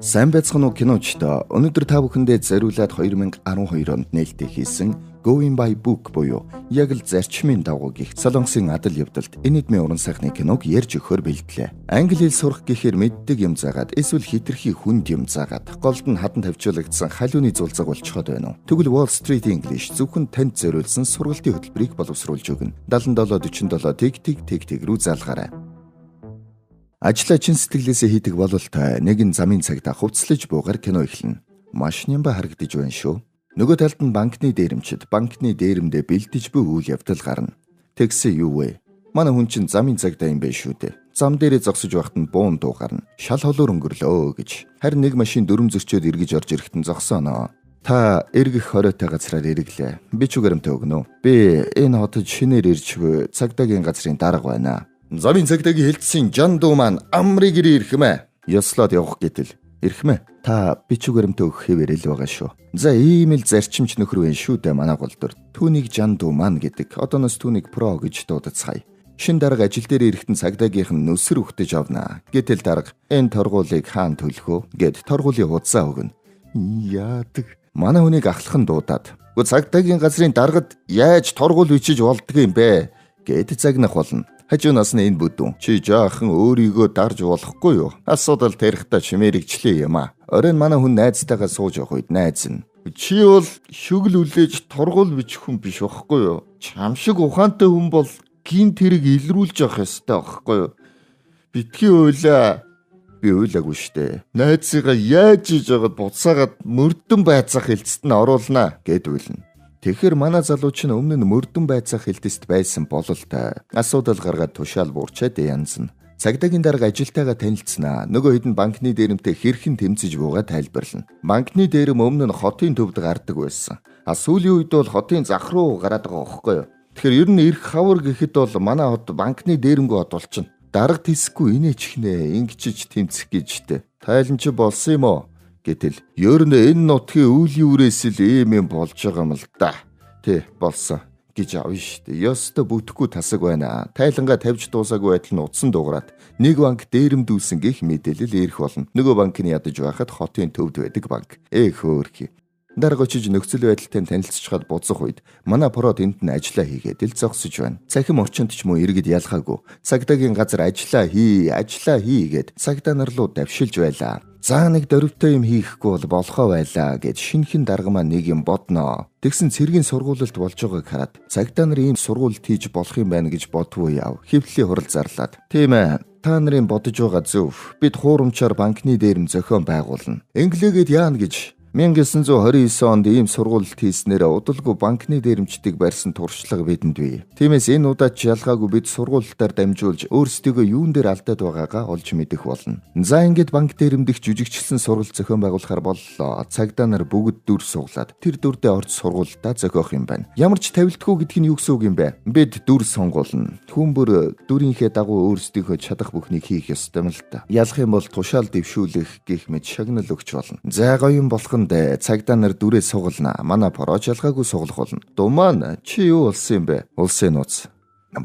Сайн байцгаана уу киночтой. Өнөөдөр та бүхэндээ зориулаад 2012 онд нээлттэй хийсэн Going by Book буюу яг л зарчмын дагуу гих Солонгосын адал явдалд энэдмийн уран сайхны киног ярьж өгөхөөр бэлдлээ. Англи хэл сурах гэхээр мэддэг юм заагаад эсвэл хитрхи хүнд юм заагаад голд нь хадан тавьжуулагдсан халууны зулцаг болчиход байна уу? Тэгвэл Wall Street English зөвхөн танд зориулсан сургалтын хөтөлбөрийг боловсруулж өгнө. 7747 тэг рүү залгаарай. Ажлаа чин сэтгэлээсээ хийдэг бололтой нэгэн замын цагта хувцлаж буугаар кино эхэлнэ. Маш нямба харагдаж байна шүү. Нөгөө талд нь банкны дээрэмчид банкны дээрэмдээ бэлдэж буй үйл явдал гарна. Тэгсэн юу вэ? Манай хүн чинь замын цагта юм байна шүү дээ. Зам дээрээ зогсож байхад нь буун дуу гарна. Шал холуур өнгөрлөө гэж. Харин нэг машин дүрм зөрчөөд эргэж орж ирэхдээ зогсооноо. Та эргэх хоройтой газраар эрэглээ. Би ч үгээрэмтэй өгнө. Би энэ хотод шинээр ирж буй цагдаагийн газрын дарга байна. Замын цагдаагийн хэлтсийн Жан дуу маань амрыг ирэх юм аа. Ёслоод явах гэтэл ирэх мэ. Та бичүүгээрэмтэй өгөх хэвээр л байгаа шүү. За ийм л зарчимч нөхөр вэ шүү дээ манай голдор. Түүнийг Жан дуу маань гэдэг. Одооноос түүнийг про гэж дуудацгаая. Шин дарга ажил дээр ирэхдээ цагдаагийнх нь нүсэр үхтэж авнаа. Гэтэл дарга энэ торгуулийг хаан төлөхөө гэд торгуулийн хуудасаа өгнө. Яадаг. Манай хүнийг ахлах нь дуудаад. Гэхдээ цагдаагийн газрын даргад яаж торгуул бичиж болдго юм бэ? Гэд загнах болно. Хажуунаас нь энэ бүдүүн чи жаахан өөрийгөө дарж болохгүй юу? Асуудал тарихтаа чимээрэгчлээ юм аа. Оройн манай хүн найзтайгаа сууж явах үед найз нь чи бол шүгэл үлээж торгуул бичих хүн биш байхгүй юу? Чам шиг ухаантай хүн бол гин тэрэг илрүүлж явах ёстой байхгүй юу? Битгий уйлаа. Би уйлаагүй штэ. Найзыгаа яаж хийж яагаад буцаагаад мөрдөн байцаах хэлцэд нь оруулнаа гэд уйлна. Тэгэхээр манай залууч нь өмнө нь мөрдөн байцаах хэлтэст байсан бололтой. Асуудал гаргаад тушаал буурчаад янзна. Цагдаагийн дарга ажилтайгаа танилцсанаа. Нөгөө хэд нь банкны дээрэмтэй хэрхэн тэмцэж буугаа тайлбарлана. Банкны дээрэм өмнө нь хотын төвд гардаг байсан. Сүүлийн үед бол хотын зах руу гараад байгаа байхгүй юу? Тэгэхээр ер нь эрх хавар гэхэд бол манай хот банкны дээрэмгүй хот болчихно. Дарга тисэхгүй инээчихнэ. Ингэчиж тэмцэх гэжтэй. Тайлан чи болсон юм уу? Гэтэл ер нь энэ нутгийн үеийн үрээс л ийм юм болж байгаа юм л да. Тэ болсон гэж авна штэ. Ёстой бүтэхгүй тасаг байна. Тайлангаа тавьж дуусаагүй байтал нь утсан дуурайд нэг банк дээрэмдүүлсэн гэх мэдээлэл ирэх болно. Нөгөө банк нь ядаж байхад хотын төвд байдаг банк. Хөөрхий. Дарга очиж нөхцөл байдалтай танилцчихад буцах үед манай про тэнд нь ажиллаа хийгээд л зогсож байна. Цахим орчинд ч мөн иргэд ялгаагүй. Цагдаагийн газар ажиллаа хийгээд цагдаа нар руу давшилж байлаа. За нэг дөрвтэй юм хийхгүй бол болохоо байлаа гэд шинхэн дарга маань нэг юм бодноо. Тэгсэн цэргийн сургуулилт болж байгааг хараад цагдаа нар ийм сургуульд хийж болох юм байна гэж бодвоо яв. Хэвлэлийн хурал зарлаад. Тийм ээ. Та нарын бодож байгаа зөв. Бид хуурамчаар банкны дээрэм зохион байгуулна. Инглигээд яана гэж 1929 онд ийм сургуульд хийснээр удалгүй банкны дээрэмчдийг барьсан туршлага бидэнд бий. Тиймээс энэ удаад ялгаагүй бид сургуультаар дамжуулж өөрсдийгөө юун дээр алдаад байгаагаа олж мэдэх болно. За ингээд банк дээрэмдэх жүжигчлсэн сургалт зохион байгуулахар боллоо. Цагдаа нар бүгд дүр суглаад тэр дүрдээ орж сургуультаа зохиох юм байна. Ямар ч тавилтгүй гэдг нь юу гэсэн үг юм бэ? Бид дүр сонгуулна. Хүн бүр дүрийнхээ дагуу өөрсдийнхөө чадах бүхнийг хийх ёстой юм л та. Ялах юм бол тушаал дэвшүүлэх гэх мэт шагнал өгч болно. За гоё юм болох цагдаа нар дүрээ сугална. Манай порооч ялгаагүй суглах болно. Думаа чи юу болсон юм бэ? Улсын нууц.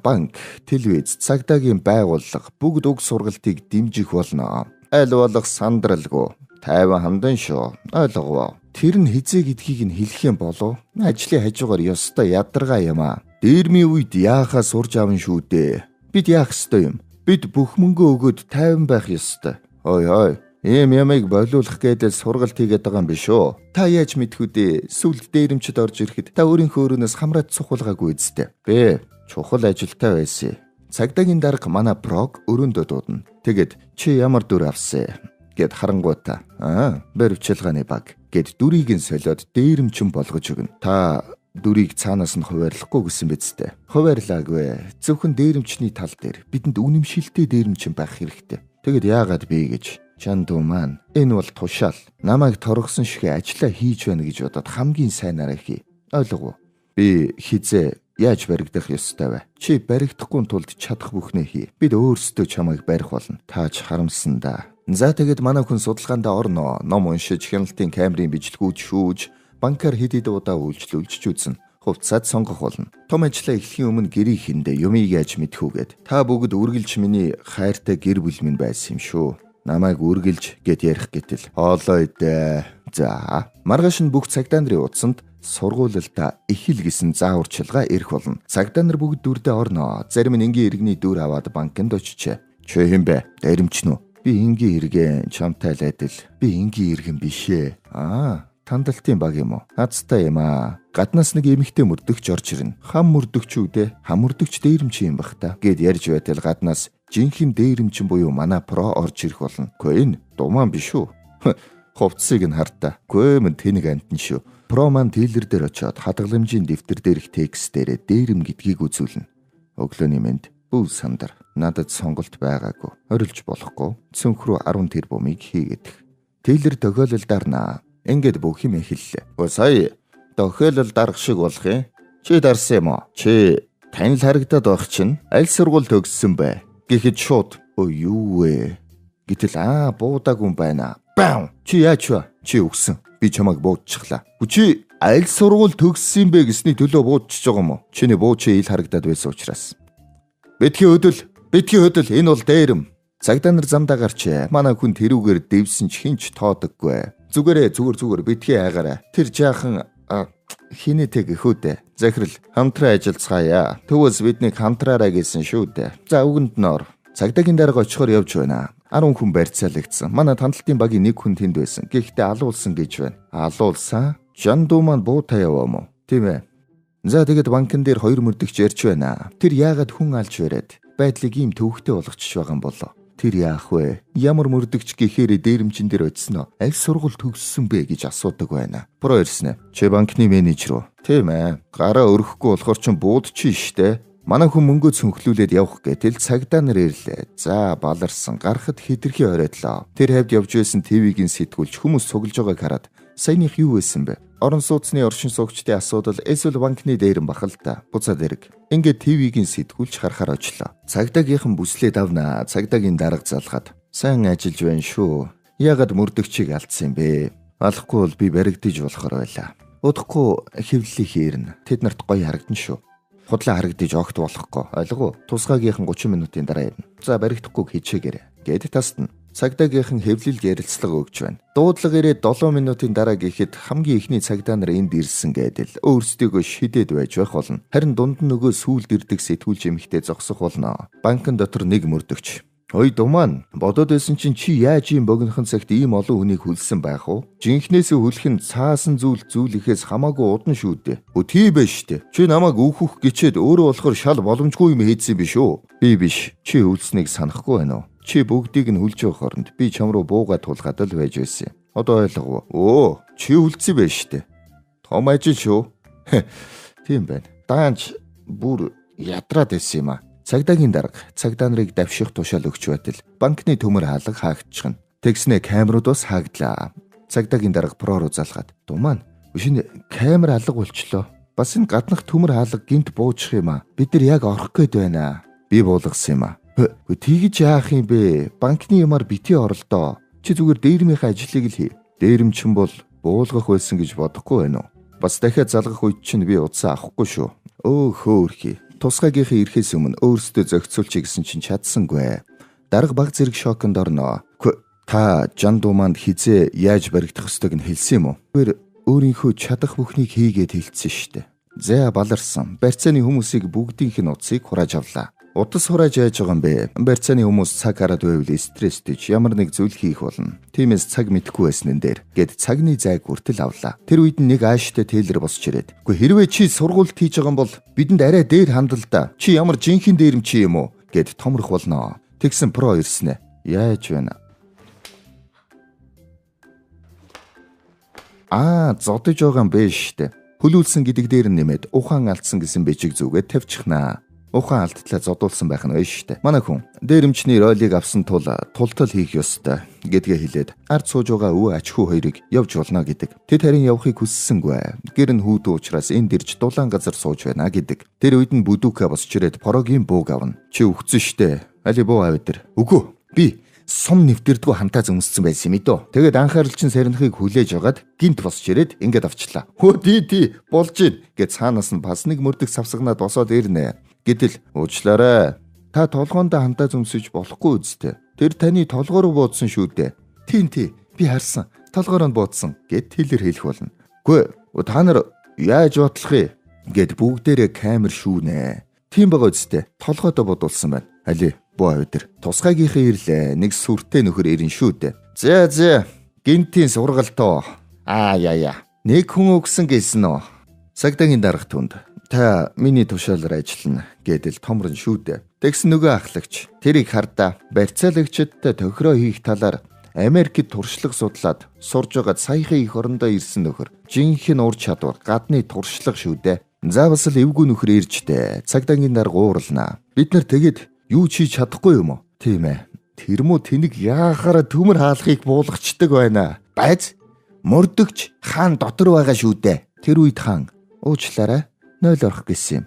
Банк, телевиз, цагдаагийн байгууллага бүгд уг сургалтыг дэмжих болно. Аль болох сандралгүй. Тайван хамдан шүү. Ойлгов. Тэр нь хизээ гэдгийг нь хэлэх юм болов? Ажлын хажуугаар ёстой ядаргаа юм аа. Дээрмийн үед яахаа сурж аван шүү дээ. Бид яах ёстой юм? Бид бүх мөнгөө өгөөд тайван байх ёстой. Ой. Ийм ямыг болиулах гэдэл сургалт хийгээд байгаа юм биш үү? Та яаж мэдхүү дээ? Сүлд дээрэмчд орж ирэхэд та өөрийнхөө өрөөнөөс хамраад цухалгаагүй үсттэй. Бэ, чухал ажилтай байсан. Цагдаагийн дарга манай прог өрөөндөө дуудана. Тэгэд чи ямар дүр авсан гэд харангуйта. Баривчилгааны баг гэд дүрийг нь солиод дээрэмчин болгож өгнө. Та дүрийг цаанаас нь хуваарлахгүй гэсэн биз дээ. Хуваарлаагүй. Зөвхөн дээрэмчний тал дээр бидэнд үнэмшилтэй дээрэмчин байх хэрэгтэй. Тэгэд яагаад би гэж Жан дуу маань энэ бол тушаал. Намайг торгосон шигэ ажиллаа хийж байна гэж бодоод хамгийн сайнараа хий. Ойлгов уу? Би хизээ яаж баригдах ёстой вэ? Чи баригдахгүй тулд чадах бүхнээ хий. Бид өөрсдөө чамайг барих болно. Тааж харамсан да. За тэгэд манай хүн судалгаанд орноо. Ном уншиж, хяналтын камерын бичлэгүүд шүүж, банкар хэд удаа үйлчлүүлж үзнэ. Хувцсаад сонгох болно. Том ажлаа эхлэхийн өмнө гэрийн хүндээ юмыг яаж мэдхүүгээд та бүгд үргэлж миний хайртай гэр бүл минь байсан юм шүү. намайг үргэлж гэд ярих гэтэл хоолой дээ. За маргааш нь бүх цагдаа нарын утсанд сургуулилтаа их л гэсэн зааварчилгаа ирэх болно. Цагдаа нар бүгд дүрдээ орноо. Зарим нь энгийн иргэний дүр аваад банкнд очижээ. Чи хэм бэ? Даримчнүү. Би энгийн иргэн чамтай л адил. Би энгийн иргэн бишээ. Тандалтын баг юм уу? Хацтай юм аа. Гаднаас нэг эмэгтэй мөрдөгч орж ирнэ. Хам мөрдөгч үү дээ? Хам мөрдөгч дээрэмч юм бах та. Гэд ярьж байтал гаднаас жинхэнэ дээрэмчин буюу манай про орж ирэх болно. Үгүй энэ думаан биш үү? Хувцсыг нь хартаа. Үгүй мэн тэнэг амтэн шүү. Про маань дийлэр дээр очиод хадгаламжийн дэвтэр дээрх текст дээрээ дээрэм гэдгийг үзүүлнэ. Өглөөний мэнд бүү сандар. Надад сонголт байгаагүй. Орилж болохгүй. Цүнх рүү 10 тэрбумыг хийгээд. Дийлэр тохиололдаарнаа. Ингээд бүх юм эхэллээ. Сая тохиолол дарах шиг болох юм. Чи дарсан юм уу? Чи танил харагдаад байх чинь аль сургууль төгссөн бэ? Гэхэд шууд юу вэ? Гэтэл буудаагүй юм байна. Бам! Чи яач вэ? Чи өгсөн. Би чамайг буудчихлаа. Чи аль сургууль төгссөн бэ гэсний төлөө буудчихж байгаа юм уу? Чиний буу чи ил харагдаад байсан учраас. Битгий хөдөл энэ бол дээрэм. Цагдаа нар замдаа гарчээ. Манай хүн тэрүүгээр дэвсэн ч хинч тоодоггүй. Зүгээр битгий хайгаарай. Тэр жаахан хинэтэ гэхүүдэ. Захирал хамтран ажиллацгаая. Төвөөс биднийг хамтраарай гэсэн шүү дээ. За үгэнд нор. Цагдаагийн дарга очихоор явж байна. 10 хүн барьцаалагдсан. Манай тандалтын багийн нэг хүн тэнд байсан. Гэхдээ алуулсан гэж байна. Алуулсан? Жандуу маань буу таяаваа мó. Тийм ээ. За тэгэд банкн дээр 2 мөрдөгч ярьж байна. Тэр яагаад хүн алж бариад байдлыг ийм төвхтэй болгочих байгаа юм болоо. Тэр яах вэ? Ямар мөрдөгч гэхээр дээрэмчин дээр очисноо. Аль сургууль төгссөн бэ гэж асуудаг байна. Про ирсэн ээ. Чи банкны менежер үү? Тийм ээ. Гараа өрөхгүй болохоор ч буудчих штэ. Манай хүн мөнгөө цөнхлүүлээд явах гэтэл цагдаа нар ирлээ. За баларсан гарахад хитрхи оройдлоо. Тэр хавьд явж байсан ТV-гийн сэтгүүлч хүмүүс цуглаж байгааг хараад саяных юу байсан бэ? Орон сууцны оршин суугчдын асуудал эсвэл банкны дээрэн бахал та. Буцаад ирэг. Ингээд ТV-гийн сэтгүүлч харахаар очлоо. Цагдаагийнхан бүслээд авнаа. Цагдаагийн дарга залгаад. Сайн ажиллаж байна шүү. Яагаад мөрдөгчийг алдсан юм бэ? Алахгүй бол би баригдаж болохоор байлаа. Удахгүй хэвлэлийг хийрнэ. Тэд нарт гоё харагдана шүү. Худлаа харагдаж огт болохгүй. Ойлгов уу? Тусгаагийнхан 30 минутын дараа ирнэ. За баригдахгүй хичээгээрэй. Гэд тасна. Цагдаагийнхан хэвлэлд ярилцлага өгч байна. Дуудлага ирээд 7 минутын дараа гэхэд хамгийн ихний цагдаа нар энд ирсэн гэдэл өөрсдийгөө шидэд байж байх болно. Харин дунд нь нөгөө сүүлд ирдэг сэтгүүлч эмэгтэй зогсох болно. Банкн дотор нэг мөрдөгч. Ой думаан, бодоод байсан чинь чи яаж ийм богинохон цагт ийм олон хүнийг хүлсэн байх вэ? Жинхнээсээ хүлэх нь цаасан зүйлихээс хамаагүй удан шүү дээ. Тий байж штэ. Чи намайг өөхөх гिचээд өөрөө болохоор шал боломжгүй юм хийдсэн биш үү? Би биш. Чи үлснийг санахгүй байна уу? Чи бүгдийг нь хүлж явах оронд би чам руу буугаад тулгаад л байж байсан. Одоо ойлгов. Чи үлдсэн байж штэ. Том ажил шүү. Тийм байна. Даанч бүр ядраад байсан юм аа. Цагдаагийн дарга цагдаа нарыг давших тушаал өгч байтал банкны төмөр хаалга хаагдчихна. Тэгснэ камерууд бас хаагдлаа. Цагдаагийн дарга про руу залгаад думаан шинэ камер алга болчлоо. Бас энэ гаднах төмөр хаалга гинт буучих юм аа. Бид нар яг орох гээд байна. Би буулгасан юм аа. Тэгж яах юм бэ? Банкны юмар бити оролдоо. Чи зүгээр дээрмийнхээ ажлыг л хий. Дээрмчин бол буулгах байсан гэж бодохгүй байна уу? Бас дахиад залгах үед чинь би удаа авахгүй шүү. Хөөхий. Тусгаагийнхаа ирэхээс өмнө өөрсдөө зохицуулчих гэсэн чинь чадсангүй. Дарга баг зэрэг шоконд орноо. Та Жандуу манд хизээ яаж баригдах ёстойг нь хэлсэн юм уу? Тэр өөрийнхөө чадах бүхнийг хийгээд хэлсэн штэ. За баларсан. Барьцааны хүмүүсийг бүгдийнх нь утсыг хурааж авлаа. Утас хурааж яаж байгаа юм бэ? Барьцааны хүмүүс цаг хараад байвал стресстэйч ямар нэг зүйл хийх болно. Тиймээс цаг мэдэхгүй байснын дээр гэд цагны зайг хүртэл авлаа. Тэр үед нэг ааштай тейлэр босч ирээд. Гэхдээ хэрвээ чи сургуульд хийж байгаа юм бол бидэнд арай дээр хандал та. Чи ямар жинхэнэ дээрэмч юм уу? Гэд томрох болно. Тэгсэн про ирсэн ээ. Яаж байна? Зодож байгаа юм бэ штэ. Хөлүүлсэн гэдэг дээр нэмээд ухаан алдсан гэсэн бичиг зүгээд тавьчихнаа. Ухаан алдтлаа зодуулсан байх нь байна штэ. Манай хүн дээрэмчний ролийг авсан тул тултал хийх ёстой гэдгээ хэлээд ард сууж байгаа өвөө аж хүү хоёрыг явж болно гэдэг. Тэд харин явахыг хүссэнгүй. Гэр нь хүүдүү учраас энд ирж дулаан газар сууж байна гэдэг. Тэр үед нь бүдүүка босч ирээд порогийн бууг авна. Чи өгцөн штэ. Али буу авъя тэр. Үгүй. Би сум нэвтэрдгүү хантаа зөмссөн байсан юм дөө. Тэгээд анхааралчин сарнихыг хүлээж агаад гинт босч ирээд ингээд авчлаа. Тий болж ийн гэд цаанаас нь бас нэг мөрдөх савсагнаад босоод ирнэ. Гэтэл уучлаарай. Та толгоондоо хантаа зөмсөж болохгүй үсттэй. Тэр таны толгой руу буудсан шүү дээ. Тийм би харсан. Толгойроо буудсан гэд Тиллер хэлэх болно. Үгүй та нар яаж бодлох юм гэд бүгдээрээ камер шүүнэ. Тийм байгаа үстэй. Толгойдоо бодулсан байна. Али боо өдөр. Тусгайгийнхаа ирлээ. Нэг сүртэй нөхөр ирэн шүү дээ. За. Гинтийн сургалтоо. Яа. Нэг хүн өгсөн гэсэн үү? Цагдаагийн дарга түнд. Та миний тушаалаар ажиллана гэдэл томрон шүү дээ. Тэгсэн нөгөө ахлагч тэрийг хардаа барьцаалагчдтай тохироо хийх талаар Америкт туршлага судлаад сурж байгаа саяхан их орондоо ирсэн нөхөр. Жинхэнэ ур чадвар гадны туршлага шүү дээ. За бас л эвгүй нөхөр ирж дээ. Цагдаагийн дарга уурлнаа. Бид нар тэгэд юу ч хийж чадахгүй юм уу? Тийм ээ. Тэр муу тэнэг яахаараа төмөр хаалхыг буулгачдаг байна. Байз мөрдөгч хаан дотор байгаа шүү дээ. Тэр үед хаан уучлаарай 0 орох гэсэн юм.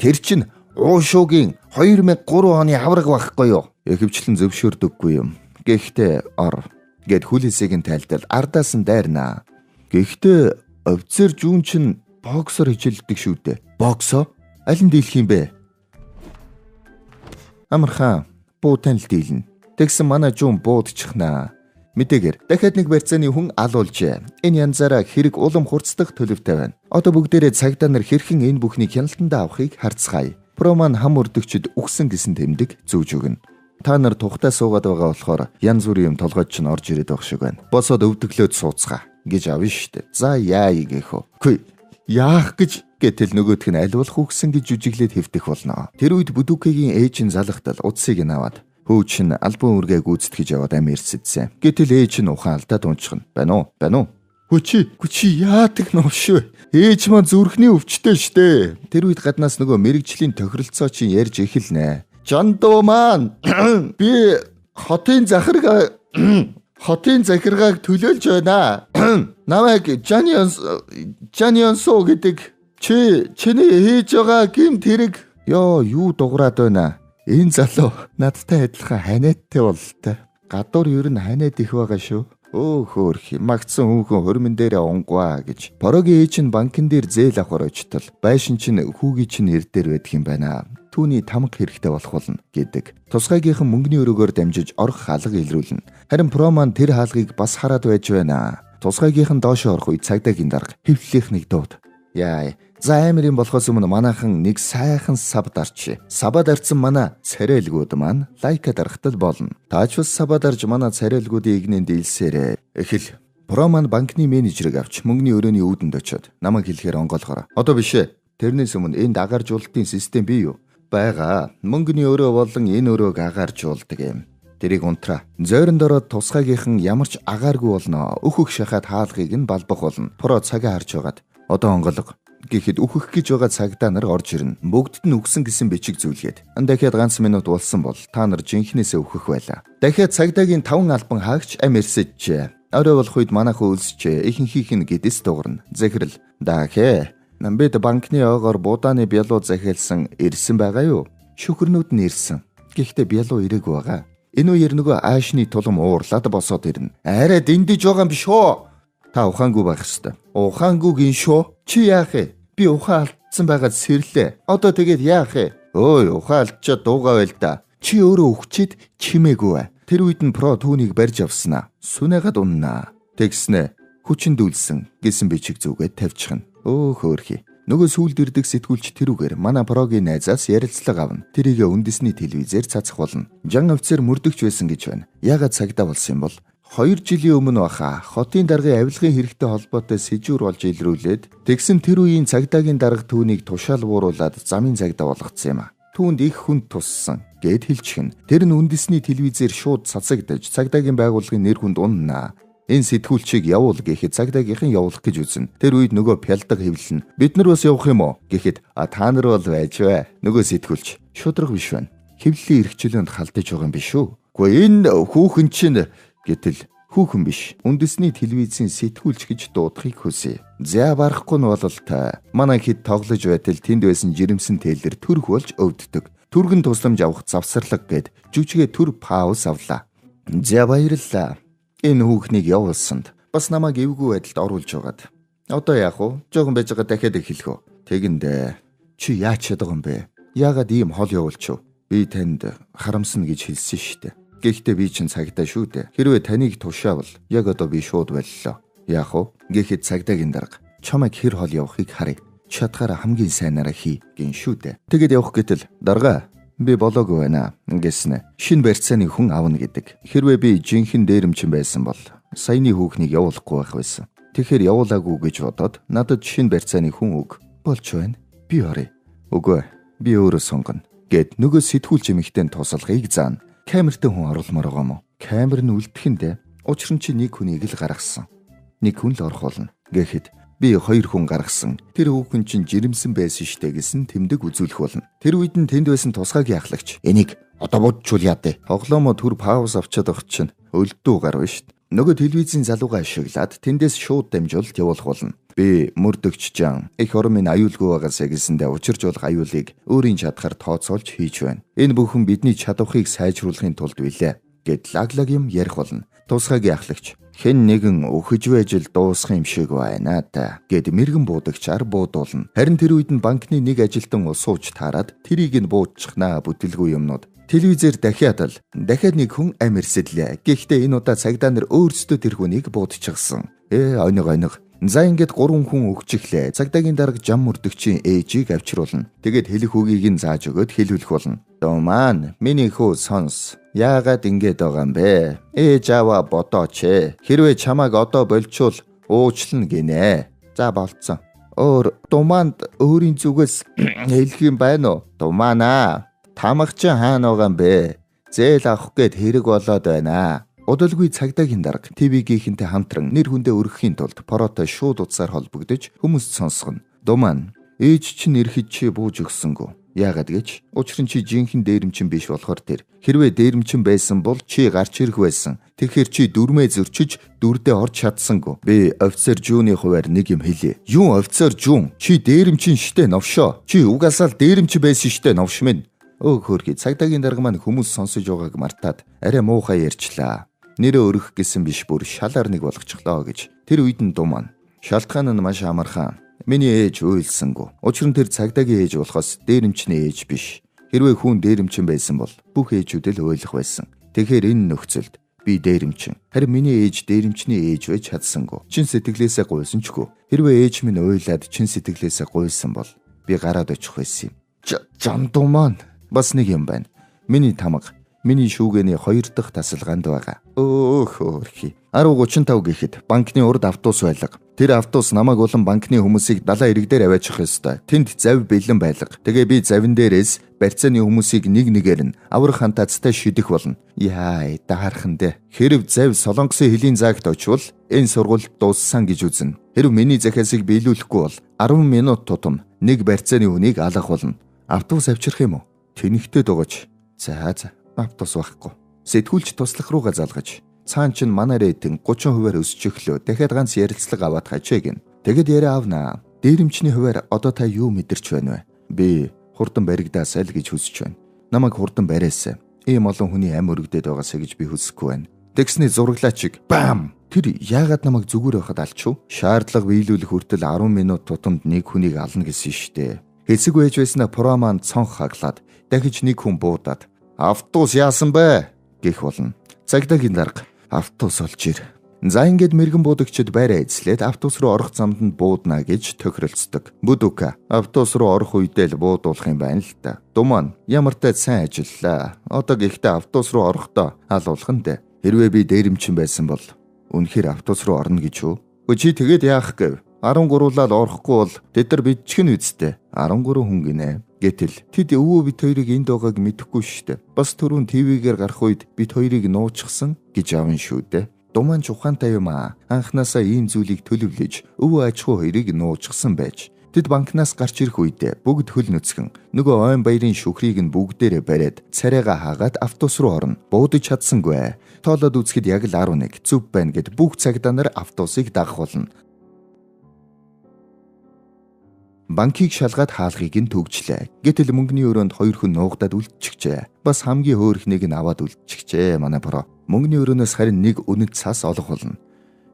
Тэр чинь уушуугийн 2003 оны авраг байхгүй юу? Ихэвчлэн зөвшөөрдөггүй юм. Гэхдээ ор гэд хүлээсийг нь тайлдал ардаас нь дайрнаа. Гэхдээ офицер Жүүн чинь боксер хичээлдэг шүү дээ. Боксо? Аль нь дийлэх юм бэ? Амархан буутан л дийлнэ. Тэгсэн манай Жүүн буудчихнаа. Мэдээгээр дахиад нэг барьцааны хүн алуулжээ. Энэ янзаараа хэрэг улам хурцдах төлөвтэй байна. Одоо бүгдээрээ цагдаа нар хэрхэн энэ бүхнийг хяналтандаа авахыг харцгаая. Проман хам өрдөгчд үгсэн гэсэн тэмдэг зүүж өгнө. Та нар тухтай суугаад байгаа болохоор янз бүрийн юм толгойд ч орж ирээд байх шиг байна. Босоод өвдөглөөд сууцгаа гэж авна штэ. За яа игээхөө. Хөөе. Яах гэж гэтэл нөгөөх нь альвуулах үгсэн гэж жүжиглээд хэвдэх болно. Тэр үед Будүкэгийн ээж нь залхтал утсыг нь аваад хөөч нь албан үргээ гүйцэтгэж яваад амирсэдсэн. Гэтэл ээж нь ухаан алдаад унчихна. Байна уу? Хүчи яадаг новшөө. Ээж маань зүрхний өвчтэй штэ. Тэр үед гаднаас нөгөө мэрэгжлийн тохиролцоо чинь ярьж эхэлнэ. Жандуу маань би хотын захиргааг төлөөлж байна. Намайг Жаньонсо гэдэг чиний хийж байгаа гэмт хэрэг юу дуграад байна. Энэ залуу надтай адилхан ханиадтай бололтой. Гадуур ер нь ханиад их байгаа шүү. Хөөх магтсан хүүхэн хөрмөн дээрээ унгваа гэж. Порогийн ээж нь банкн дээр зээл авахар очтол. Байшин чинь хүүгийн чинь нэр дээр байдаг юм байна. Түүний тамга хэрэгтэй болох болно гэдэг. Тусгайгийнхан мөнгөний өрөөгөөр дамжиж орох хаалга илрүүлнэ. Харин Проман тэр хаалгыг бас хараад байж байна. Тусгайгийнхан доошоо орох үед цагдаагийн дарга хэвлэх нэг дууд. Яа. За амирын болохоос өмнө манайхан нэг сайхан сав дарч. Сава дарсан манай царайлгууд маань лайка дарахтал болно. Таач бас сава дарж манай царайлгуудын игнэн дийлсээрээ. Эхэл Проман банкны менежерийг авч мөнгөний өрөөний үүдэнд очиод намайг хэлэхээр онгоолгороо. Одоо биш ээ. Тэрнээс өмнө энд агааржуулалтын систем бий юу? Бага. Мөнгөний өрөө болон энэ өрөөг агааржуулдаг юм. Тэрийг унтраа. Зойронд ороод тусгайгийнхан ямар ч агааргүй болно. Өөхөх шахаад хаалгыг нь балбах болно. Про цагаа харж байгаад одоо онгоолго гэхэд үхэх гэж байгаа цагдаа нар орж ирнэ. Бүгдд нь үгсэн гэсэн бичиг зүйлгээд. Дахиад ганц минут болсон бол та нар жинхнээсээ үхэх байлаа. Дахиад цагдаагийн 5 албан хаагч амирсэжжээ. Орой болох үед манайхан үлсчээ. Ихэнхийнх нь гэдэс дуурна. Захирал. Дахэ. Бид банкны оогоор буудааны бялуу захиалсан ирсэн байгаа юу? Шүхрнүүд нь ирсэн. Гэхдээ бялуу ирээгүй байгаа. Энэ үеэр нөгөө аашны тулам уурлаад босоод ирнэ. Арай дэндэж байгаа юм биш үү? Та ухаангүй байх ёстой. Ухаангүйгийн шүү. Чи яах вэ? Би ухаан алдсан байгаад сэрлээ. Одоо тэгээд яах вэ? Ухаан алдчаад дуугаа байл да. Чи өөрөө өгчээд чимээгүй бай. Тэр үед нь Про түүнийг барьж авснаа. Сүнэгээд уннаа. Тэгснэ хүчиндүүлсэн гэсэн бичиг зүгээд тавьчихна. Хөөрхий. Нөгөө сүүлд ирдэг сэтгүүлч тэрүүгээр манай Прогийн найзаас ярилцлага авна. Тэрийгэ үндэсний телевизээр цацах болно. Жан офицер мөрдөгч байсан гэж байна. Ягаад цагдаа болсон юм бол? 2 жилийн өмнө баха хотын даргын авилгын хэрэгтэй холбоотой сэжүүр болж илрүүлээд тэгсэн тэр үеийн цагдаагийн дарга түүнийг тушаал бууруулад замын цагдаа болгоцсон юм а. Түүнд их хүнд туссан гэд хэлчихнэ. Тэр нь үндэсний телевизээр шууд цацагдаж цагдаагийн байгууллагын нэр хүнд уннаа. Энэ сэтгүүлчийг явуул гэхэд цагдаагийнхан явуулах гэж үзнэ. Тэр үед нөгөө пялдаг хэвлэн бид нар бас явах юм уу гэхэд та нар бол байж бай. Нөгөө сэтгүүлч шудраг биш байна. Хэвлэлийн эрхчлөөнд халдаж байгаа юм биш үү? Гэхдээ энэ хүүхэн чинь гэтэл хүүхэн биш. Үндэсний телевизийн сэтгүүлч гэж дуудахыг хүсье. За барахгүй нь бол та манай хэд тоглож байтал тэнд байсан жирэмсэн тэлэр төрх болж өвддөг. Түргэн тусламж авах завсарлага гэд жүжигээ төр пауз авлаа. За баярлалаа. Энэ хүүхнийг явуулсанд бас намайг эвгүй байдалд оруулж байгаад. Одоо яах вэ? Жогон байж байгаа дахиад эхэлэх үү? Тэгэндээ чи яаж чадах юм бэ? Яагаад ийм хол явуулчих вэ? Би танд харамсна гэж хэлсэн шүү дээ. Гэхдээ би чинь цагдаа шүү дээ. Хэрвээ таныг тушаавал яг одоо би шууд боллоо. Яах вэ? Гэхэд цагдаагийн дарга чамайг хэр хол явахыг харъя. Чадхаараа хамгийн сайнаараа хий гин шүү дээ. Тэгэд явах гэтэл дарга би болоогүй байна гэснэ. Шинэ барьцааны хүн авна гэдэг. Хэрвээ би жинхэнэ дээрэмчин байсан бол саяны хүүхнийг явуулахгүй байх байсан. Тэгэхээр явуулаагүй гэж бодоод надад шинэ барьцааны хүн өг. Болж байна. Би орё. Үгүй. Би өөрөө сонгоно. Гэт нөгөө сэтгүүлч эмэгтэй тусалгыг заана. Камертай хүн оруулмаар байгаа мó. Камер нь үлдэхэндээ учир нь чи нэг хүнийг л гаргасан. Нэг хүн л орох болно. Гэхэд би 2 хүн гаргасан. Тэр хүүхэн чинь жирэмсэн байсан штэ гэсэн тэмдэг үзүүлэх болно. Тэр үед нь тэнд байсан тусгаагийн ахлагч энийг одоо бодчул яа дээ. Хоглоомоо түр пауз авчаад авах чинь өлдөө гарвна штэ. Нөгөө телевизийн залуугаа ашиглаад тэндээс шууд дамжуулалт явуулах болно. Би мөрдөгч жан их орон минь аюулгүй байгаасаа гэсэндээ учирж болох аюулыг өөрийн чадхаар тооцоолж хийж байна. Энэ бүхэн бидний чадварыг сайжруулахын тулд билээ гэд лаглаг юм ярих болно. Тусгаагийн ахлагч хэн нэгэн өгөж байж л дуусах юм шиг байна та гэд мэрэгэн буудагчаар буудуулна. Харин тэр үед нь банкны нэг ажилтан сууж таарад тэрийг нь буудчихнаа бүтэлгүй юмнууд. Телевизээр дахиад нэг хүн амьэрсэлээ. Гэхдээ энэ удаа цагдаа нар өөрсдөө тэр хүнийг буудчихсан. Оног. За ингээд 3 хүн өгчихлээ. Цагдаагийн дарга жам мөрдөгчийн ээжийг авчруулна. Тэгээд хэлэх үгийг нь зааж өгөөд хэлүүлэх болно. Дөө маань миний хүү сонс. Яагаад ингэж байгаа юм бэ? Ээж аваа бодооч. Хэрвээ чамааг одоо болчвол уучлна гинэ. За болцсон. Думаанд өөрийн зүгээс хэлэх юм байна уу? Думаанаа. Тамагч хаана байгаа юм бэ? Зээл авах гээд хэрэг болоод байна. Удалгүй цагдаагийн дарга ТV-гийнхэнтэй хамтран нэр хүндээ өргөхийн тулд пороотой шууд утсаар холбогдож хүмүүст сонсгоно. Думаан ээж чинь ирэхэд чи бууж өгсөнгөө. Яагаад гэж? Учир нь чи жинхэнэ дээрэмчин биш болохоор тэр. Хэрвээ дээрэмчин байсан бол чи гарч ирэх байсан. Тэгэхээр чи дүрмээ зөрчиж дүрдээ орж чадсангүй. Би офицер Жууны хуваар нэг юм хэлье. Юу офицер Жуун? Чи дээрэмчин штэ новшоо. Чи угаасаа л дээрэмчин байсан штэ новш минь. Хөөрхий цагдаагийн дарга маань хүмүүс сонсож байгааг мартаад арай муухай ярьчлаа. Нэрээ өргөх гэсэн биш бүр шалаар нэг болгочихлоо гэж. Тэр үед нь Думаан. Шалтгаан нь маш амархан. Миний ээж уйлсангүй. Учир нь тэр цагдаагийн ээж болохоос дээрэмчний ээж биш. Хэрвээ хүн дээрэмчин байсан бол бүх ээжүүд л уйлах байсан. Тэгэхээр энэ нөхцөлд би дээрэмчин. Харин миний ээж дээрэмчний ээж байж чадсангүй. Чин сэтгэлээсээ гуйсан ч гоо. Хэрвээ ээж минь уйлаад чин сэтгэлээсээ гуйсан бол би гараад очих байсан юм. Жан Думаан. Бас нэг юм байна. Миний тамга миний шүүгээний 2 дахь тасалгаанд байгаа. Хөөрхий. 10:35 гэхэд банкны урд автобус байлга. Тэр автобус намайг болон банкны хүмүүсийг далайн ирэг дээр аваачих ёстой. Тэнд завь бэлэн байлга. Тэгээ би завин дээрээс барьцааны хүмүүсийг нэг нэгээр нь аврах хантацтай шидэх болно. Яа, даархан дээ. Хэрв завь Солонгосын хөлийн заагт очивол энэ сургууль дууссан гэж үзнэ. Хэрв миний захиасыг биелүүлэхгүй бол 10 минут тутам нэг барьцааны хүнийг алах болно. Автобус авчрах юм уу? Тэнэгтэй дугаж. За автобус байхгүй. Сэтгүүлч туслах руугаа залгаж. Цаан чин манай рейтинг 30% өсөж өглөө. Дахиад ганц ярилцлага аваад хачээ гин. Тэгэд яриа авнаа. Дээрэмчний хуваар одоо та юу мэдэрч байна вэ? Би хурдан баригдаасаа л гэж хүсэж байна. Намайг хурдан бариасаа. Ийм олон хүний ам өргөдөд байгаасаа гэж би хүсэхгүй байна. Тэгсний зураглаачиг бам! Тэр яагаад намайг зүгээр байхад алчив? Шаардлага биелүүлэх хүртэл 10 минут тутамд нэг хүнийг ална гэсэн штэ. Хэсэг байж байснаа про маань цонх хаглаад дахиж нэг хүн буудаад автобус яасан бэ гэх болно. Цагдаагийн дарга автобус олж ир. За ингээд мэрэгэн буудагчид байраа эзлээд автобус руу орох замд нь буудна гэж тохиролцдог. Бүдүка автобус руу орох үедээ л буудуулах юм байна л та. Думаан ямартай сайн ажиллаа. Одоо гэхдээ автобус руу орохдоо алуулах нь дээ. Хэрвээ би дээрэмчин байсан бол үнэхээр автобус руу орно гэж юу? Чи тэгээд яах гэв? 13-лаад орохгүй бол тэд нар бидчихэн үсттэй. 13 хүн гинэ. Гэтэл тэд өвөө бит хоёрыг энд байгааг мэдэхгүй штэ. Бас түрүүн ТV-гээр гарах үед бит хоёрыг нуучихсан гэж аван шүү дээ. Думаан ч ухаантай юм аа. Анханасаа ийм зүйлийг төлөвлөж өвөө аж ахуй хоёрыг нуучихсан байж. Тэд банкнаас гарч ирэх үедээ бүгд хөл нүцгэн нөгөө ойн баярын шүхрийг нь бүгдээрээ бариад царайгаа хаагаад автобус руу орно. Буудаж чадсангүй. Тоолоод үзэхэд яг л 11 зүв байна гэд бүх цагдаа нар автобусыг дагах болно. Банкийг шалгаад хаалгыг нь төгжлээ. Гэтэл мөнгөний өрөөнд 2 хүн нуугдаад үлдчихжээ. Бас хамгийн хөөрхнийг нь аваад үлдчихжээ манай про. Мөнгөний өрөөнөөс харин нэг үнэт цас олох болно.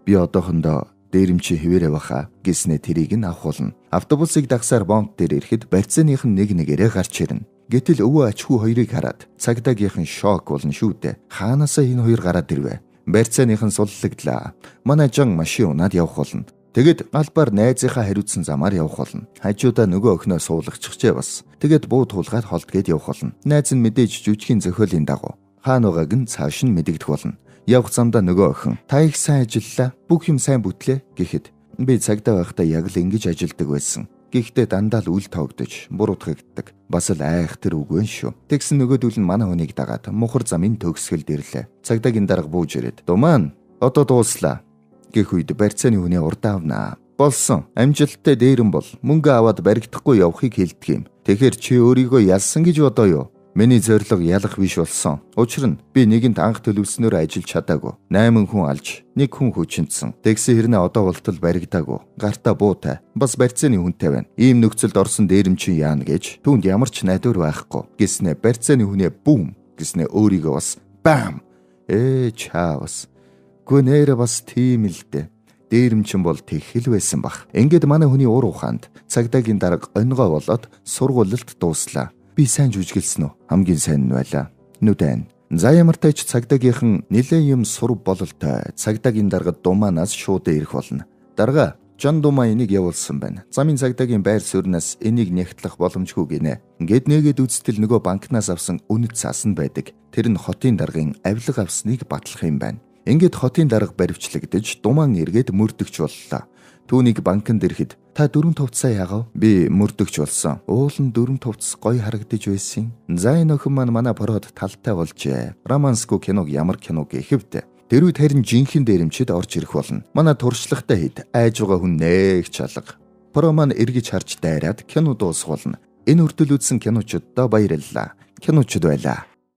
Би одоохондоо дээрэмчи хэвээрээ баха гэснээ тэрийг нь авах болно. Автобусыг дагсаар бомб дээр ирэхэд барьцааных нь нэг нэгээрээ гарч ирнэ. Гэтэл өвөө ачхүү хоёрыг хараад цагдаагийнхан шок болно шүү дээ. Хаанаасаа энэ хоёр гараад ирвэ? Барьцааныхан суллагдлаа. Манай Жан машин унаад явах болно. Тэгэд галбаар найзынхаа хариуцсан замаар явах болно. Хажуудаа нөгөө охиноо суулгачихжээ бас. Тэгэд буу туулгаад холдгээд явах болно. Найз нь мэдээж жүжигийн зохиолын дагуу хаана байгааг нь цааш нь мэдэгдэх болно. Явх замдаа нөгөө охин та их сайн ажиллаа. Бүх юм сайн бүтлээ гэхэд би цагдаа байхдаа яг л ингэж ажилдаг байсан. Гэхдээ дандаа л үл тоогдож, буруутгагддаг. Бас л айхтар үгүй шүү. Тэгсэн нөгөөдөл нь манай хүнийг дагаад мухар замын төгсгөлд ирлээ. Цагдаагийн дарга бууж ирээд "Думаан, одоо дууслаа" гэх үед барьцааны хүнээ урдаа авнаа. "Болсон. Амжилттай дээрэн бол мөнгө аваад баригдахгүй явахыг хэлдэг юм. Тэгэхээр чи өөрийгөө ялсан гэж бодоо юу? Миний зорилго ялах биш болсон. Учир нь би нэгэнт анх төлөвснөөр ажиллаж чадаагүй. 8 хүн алж, 1 хүн хүчинцэн. Тэгсэн хэрнээ одоо болтол баригдаагүй. Гартаа буутай. Бас барьцааны хүнтэй байна. Ийм нөхцөлд орсон дээрэмчин яана гэж түүнд ямар ч найдвар байхгүй." Гэснэ барьцааны хүнээ бүүм гэснэ өөрийгөө бас бам. Чаавас. Гүнээр бас тийм л дээ. Дээрэмчин бол тэхэл байсан бах. Ингээд манай хүний уур ухаанд цагдаагийн дарга онгой болоод сургуульд дууслаа. Би сайн жүжиглсэн үү? Хамгийн сайн нь байлаа. Нүдэн. За ямар тач цагдаагийнхан нэлээд юм сур бололтой. Цагдаагийн дарга Думаанаас шууд ирэх болно. "Дарга, Жан Думаа энийг явуулсан байна. Замын цагдаагийн байр суурнаас энийг нягтлах боломжгүй гинэ. Ингээд нэгэд үзтэл нөгөө банкнаас авсан үнэт цаас нь байдаг. Тэр нь хотын даргын авилга авсныг батлах юм байна." Ингээд хотын дарга баривчлагдаж Думаан эргээд мөрдөгч боллоо. Түүнийг банкнд ирэхэд "Та 4 товцоо яагав?" "Би мөрдөгч болсон." "Уул нь 4 товц гоё харагдаж байсан. За энэ охин маань манай пороод талтай болжээ. Романсгүй киног ямар кино гэхэвд тэр үед харин жинхэнэ дээрэмчид орж ирэх болно. Манай туршлагатай хэд айж байгаа хүн нэг чалга. Про маань эргэж харж дайраад кино дуусах болно. Энэ хүртэл үзсэн киночудаа баярлалаа. Киночуд байлаа.